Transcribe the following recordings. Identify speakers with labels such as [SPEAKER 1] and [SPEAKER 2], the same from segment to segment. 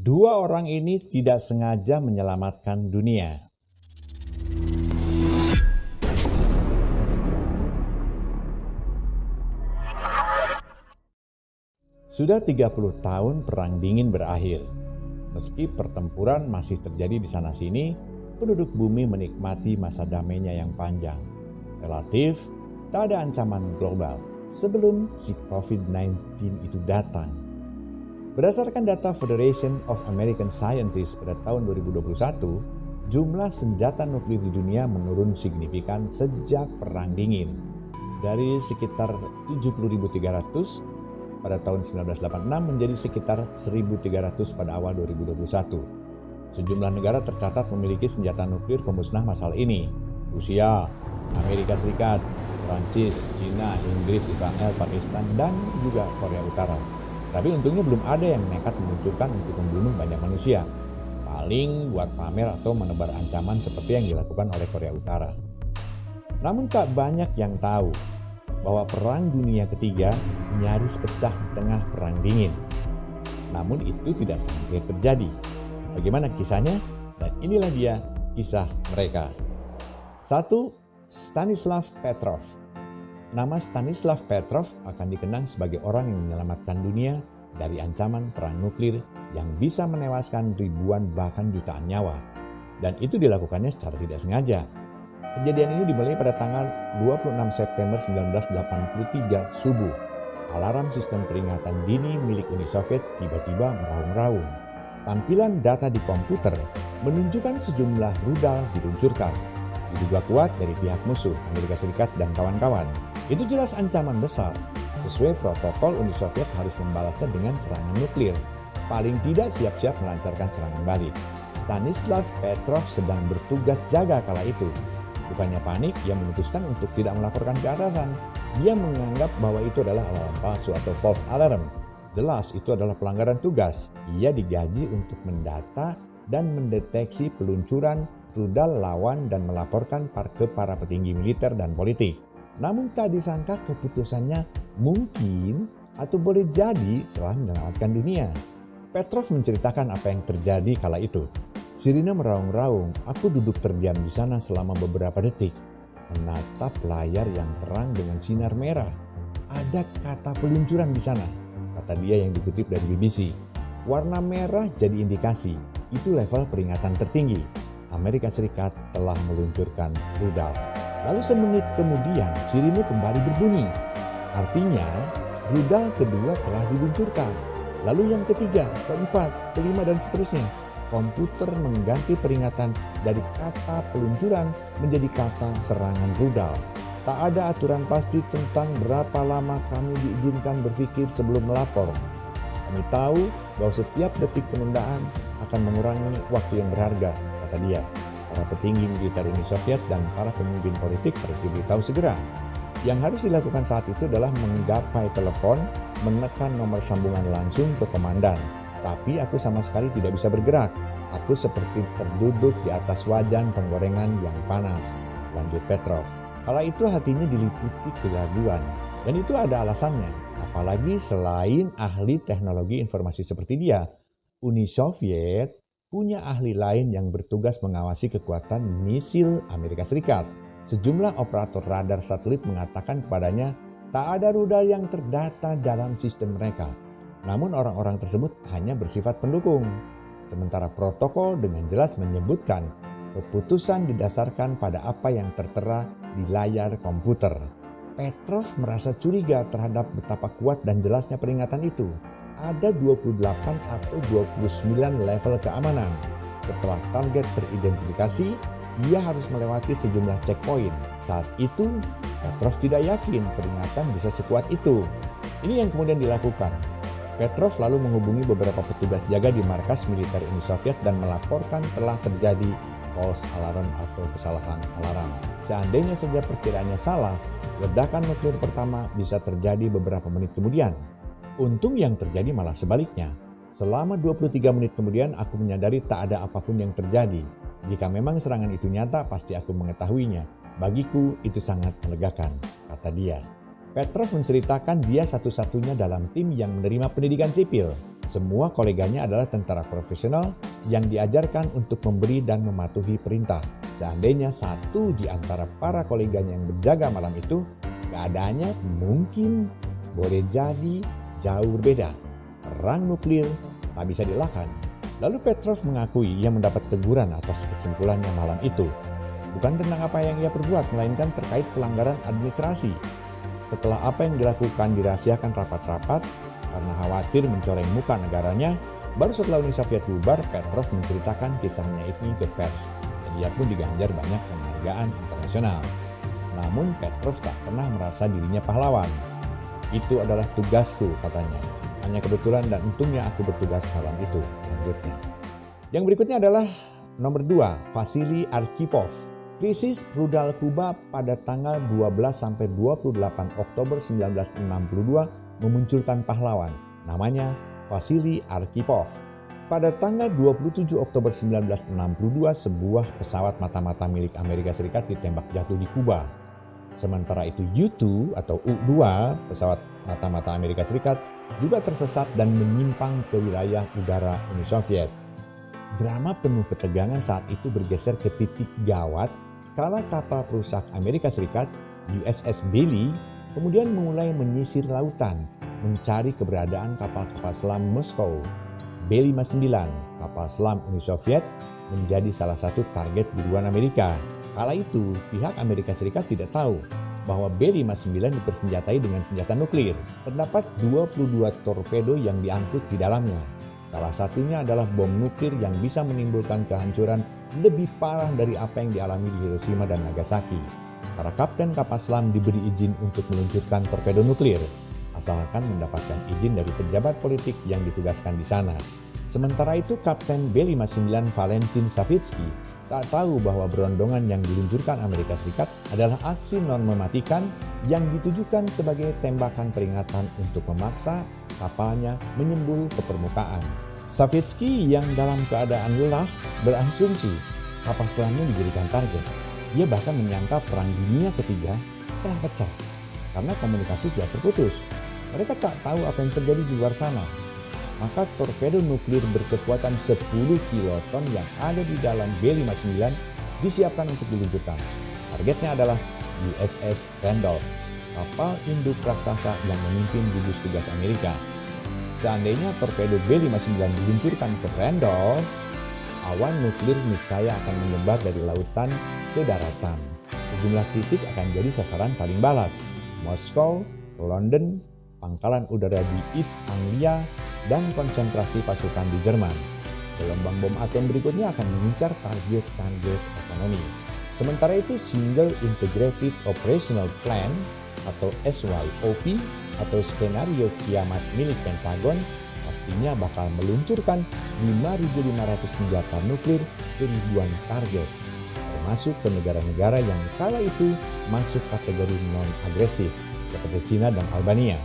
[SPEAKER 1] Dua orang ini tidak sengaja menyelamatkan dunia. Sudah 30 tahun Perang Dingin berakhir. Meski pertempuran masih terjadi di sana-sini, penduduk bumi menikmati masa damainya yang panjang. Relatif, tak ada ancaman global sebelum si COVID-19 itu datang. Berdasarkan data Federation of American Scientists pada tahun 2021, jumlah senjata nuklir di dunia menurun signifikan sejak Perang Dingin. Dari sekitar 70.300 pada tahun 1986 menjadi sekitar 1.300 pada awal 2021. Sejumlah negara tercatat memiliki senjata nuklir pemusnah massal ini. Rusia, Amerika Serikat, Prancis, Cina, Inggris, Israel, Pakistan, dan juga Korea Utara. Tapi untungnya belum ada yang nekat meluncurkan untuk membunuh banyak manusia. Paling buat pamer atau menebar ancaman seperti yang dilakukan oleh Korea Utara. Namun tak banyak yang tahu bahwa Perang Dunia Ketiga nyaris pecah di tengah Perang Dingin. Namun itu tidak sampai terjadi. Bagaimana kisahnya? Dan inilah dia kisah mereka. 1. Stanislav Petrov. Nama Stanislav Petrov akan dikenang sebagai orang yang menyelamatkan dunia dari ancaman perang nuklir yang bisa menewaskan ribuan bahkan jutaan nyawa. Dan itu dilakukannya secara tidak sengaja. Kejadian ini dimulai pada tanggal 26 September 1983 subuh. Alarm sistem peringatan dini milik Uni Soviet tiba-tiba meraung-raung. Tampilan data di komputer menunjukkan sejumlah rudal diluncurkan. Diduga kuat dari pihak musuh, Amerika Serikat dan kawan-kawan. Itu jelas ancaman besar. Sesuai protokol, Uni Soviet harus membalasnya dengan serangan nuklir. Paling tidak siap-siap melancarkan serangan balik. Stanislav Petrov sedang bertugas jaga kala itu. Bukannya panik, ia memutuskan untuk tidak melaporkan ke atasan. Dia menganggap bahwa itu adalah alarm palsu atau false alarm. Jelas itu adalah pelanggaran tugas. Ia digaji untuk mendata dan mendeteksi peluncuran rudal lawan dan melaporkan ke para petinggi militer dan politik. Namun tak disangka keputusannya mungkin atau boleh jadi telah menyelamatkan dunia. Petrov menceritakan apa yang terjadi kala itu. Sirine meraung-raung, aku duduk terdiam di sana selama beberapa detik, menatap layar yang terang dengan sinar merah. Ada kata peluncuran di sana, kata dia yang dikutip dari BBC. Warna merah jadi indikasi, itu level peringatan tertinggi. Amerika Serikat telah meluncurkan rudal. Lalu semenit kemudian sirine kembali berbunyi. Artinya, rudal kedua telah diluncurkan. Lalu yang ketiga, keempat, kelima dan seterusnya. Komputer mengganti peringatan dari kata peluncuran menjadi kata serangan rudal. Tak ada aturan pasti tentang berapa lama kami diizinkan berpikir sebelum melapor. Kami tahu bahwa setiap detik penundaan akan mengurangi waktu yang berharga, kata dia. Para petinggi militer Uni Soviet dan para pemimpin politik harus diberitahu segera. Yang harus dilakukan saat itu adalah menggapai telepon, menekan nomor sambungan langsung ke komandan. Tapi aku sama sekali tidak bisa bergerak. Aku seperti terduduk di atas wajan penggorengan yang panas, lanjut Petrov. Kala itu hatinya diliputi keraguan. Dan itu ada alasannya. Apalagi selain ahli teknologi informasi seperti dia, Uni Soviet punya ahli lain yang bertugas mengawasi kekuatan misil Amerika Serikat. Sejumlah operator radar satelit mengatakan kepadanya tak ada rudal yang terdata dalam sistem mereka. Namun orang-orang tersebut hanya bersifat pendukung. Sementara protokol dengan jelas menyebutkan keputusan didasarkan pada apa yang tertera di layar komputer. Petrov merasa curiga terhadap betapa kuat dan jelasnya peringatan itu. Ada 28 atau 29 level keamanan. Setelah target teridentifikasi, ia harus melewati sejumlah checkpoint. Saat itu, Petrov tidak yakin peringatan bisa sekuat itu. Ini yang kemudian dilakukan. Petrov lalu menghubungi beberapa petugas jaga di markas militer Uni Soviet dan melaporkan telah terjadi false alarm atau kesalahan alarm. Seandainya saja perkiraannya salah, ledakan nuklir pertama bisa terjadi beberapa menit kemudian. Untung yang terjadi malah sebaliknya. Selama 23 menit kemudian aku menyadari tak ada apapun yang terjadi. Jika memang serangan itu nyata, pasti aku mengetahuinya. Bagiku itu sangat melegakan, kata dia. Petrov menceritakan dia satu-satunya dalam tim yang menerima pendidikan sipil. Semua koleganya adalah tentara profesional yang diajarkan untuk memberi dan mematuhi perintah. Seandainya satu di antara para koleganya yang berjaga malam itu, keadaannya mungkin boleh jadi jauh berbeda. Perang nuklir tak bisa dielakkan. Lalu Petrov mengakui ia mendapat teguran atas kesimpulannya malam itu. Bukan tentang apa yang ia perbuat, melainkan terkait pelanggaran administrasi. Setelah apa yang dilakukan dirahasiakan rapat-rapat karena khawatir mencoreng muka negaranya, baru setelah Uni Soviet bubar, Petrov menceritakan kisahnya itu ke pers. Dan ia pun diganjar banyak penghargaan internasional. Namun Petrov tak pernah merasa dirinya pahlawan. Itu adalah tugasku, katanya. Hanya kebetulan dan untungnya aku bertugas malam itu, lanjutnya. Yang berikutnya adalah nomor 2, Vasily Arkhipov. Krisis rudal Kuba pada tanggal 12-28 Oktober 1962 memunculkan pahlawan, namanya Vasily Arkhipov. Pada tanggal 27 Oktober 1962, sebuah pesawat mata-mata milik Amerika Serikat ditembak jatuh di Kuba. Sementara itu U-2 atau U-2, pesawat mata-mata Amerika Serikat, juga tersesat dan menyimpang ke wilayah udara Uni Soviet. Drama penuh ketegangan saat itu bergeser ke titik gawat kala kapal perusak Amerika Serikat, USS Bailey, kemudian mulai menyisir lautan, mencari keberadaan kapal-kapal selam Moskow. B-59, kapal selam Uni Soviet, menjadi salah satu target buruan Amerika. Kala itu, pihak Amerika Serikat tidak tahu bahwa B-59 dipersenjatai dengan senjata nuklir. Terdapat 22 torpedo yang diangkut di dalamnya. Salah satunya adalah bom nuklir yang bisa menimbulkan kehancuran lebih parah dari apa yang dialami di Hiroshima dan Nagasaki. Para kapten kapal selam diberi izin untuk meluncurkan torpedo nuklir, asalkan mendapatkan izin dari pejabat politik yang ditugaskan di sana. Sementara itu, Kapten B-59 Valentin Savitsky tak tahu bahwa berondongan yang diluncurkan Amerika Serikat adalah aksi non mematikan yang ditujukan sebagai tembakan peringatan untuk memaksa kapalnya menyembul ke permukaan. Savitsky yang dalam keadaan lelah berasumsi kapal selamnya dijadikan target. Dia bahkan menyangka Perang Dunia Ketiga telah pecah karena komunikasi sudah terputus. Mereka tak tahu apa yang terjadi di luar sana. Maka torpedo nuklir berkekuatan 10 kiloton yang ada di dalam B-59 disiapkan untuk diluncurkan. Targetnya adalah USS Randolph, kapal induk raksasa yang memimpin gugus tugas Amerika. Seandainya torpedo B-59 diluncurkan ke Randolph, awan nuklir niscaya akan menyebar dari lautan ke daratan. Sejumlah titik akan jadi sasaran saling balas. Moskow, London, pangkalan udara di East Anglia, dan konsentrasi pasukan di Jerman. Gelombang bom atom berikutnya akan mengincar target-target ekonomi. Sementara itu, Single Integrated Operational Plan atau SYOP atau skenario kiamat milik Pentagon pastinya bakal meluncurkan 5.500 senjata nuklir ke ribuan target, termasuk ke negara-negara yang kala itu masuk kategori non-agresif seperti China dan Albania.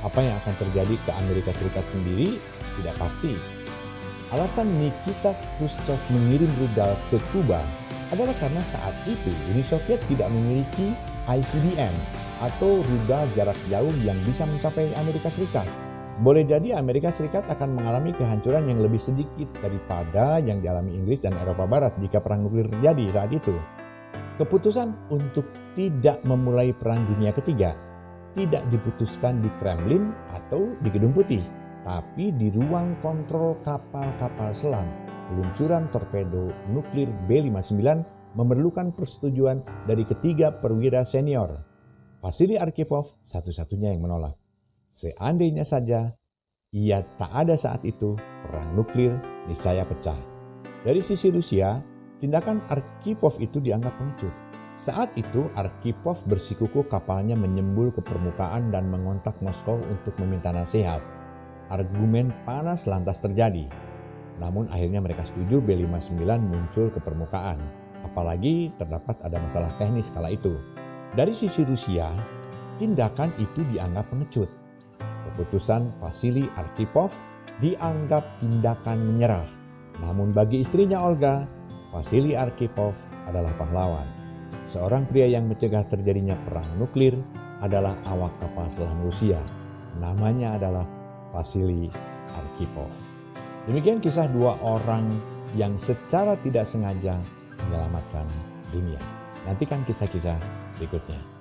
[SPEAKER 1] Apa yang akan terjadi ke Amerika Serikat sendiri tidak pasti. Alasan Nikita Khrushchev mengirim rudal ke Kuba adalah karena saat itu Uni Soviet tidak memiliki ICBM atau rudal jarak jauh yang bisa mencapai Amerika Serikat. Boleh jadi Amerika Serikat akan mengalami kehancuran yang lebih sedikit daripada yang dialami Inggris dan Eropa Barat jika perang nuklir terjadi saat itu. Keputusan untuk tidak memulai Perang Dunia Ketiga tidak diputuskan di Kremlin atau di Gedung Putih, tapi di ruang kontrol kapal-kapal selam. Peluncuran torpedo nuklir B-59 memerlukan persetujuan dari ketiga perwira senior. Vasily Arkhipov satu-satunya yang menolak. Seandainya saja ia tak ada saat itu, perang nuklir niscaya pecah. Dari sisi Rusia, tindakan Arkhipov itu dianggap pengecut. Saat itu, Arkhipov bersikukuh kapalnya menyembul ke permukaan dan mengontak Moskow untuk meminta nasihat. Argumen panas lantas terjadi. Namun akhirnya mereka setuju B-59 muncul ke permukaan. Apalagi terdapat ada masalah teknis kala itu. Dari sisi Rusia, tindakan itu dianggap pengecut. Keputusan Vasily Arkhipov dianggap tindakan menyerah. Namun bagi istrinya Olga, Vasily Arkhipov adalah pahlawan. Seorang pria yang mencegah terjadinya perang nuklir adalah awak kapal selam Rusia. Namanya adalah Vasily Arkhipov. Demikian kisah dua orang yang secara tidak sengaja menyelamatkan dunia. Nantikan kisah-kisah berikutnya.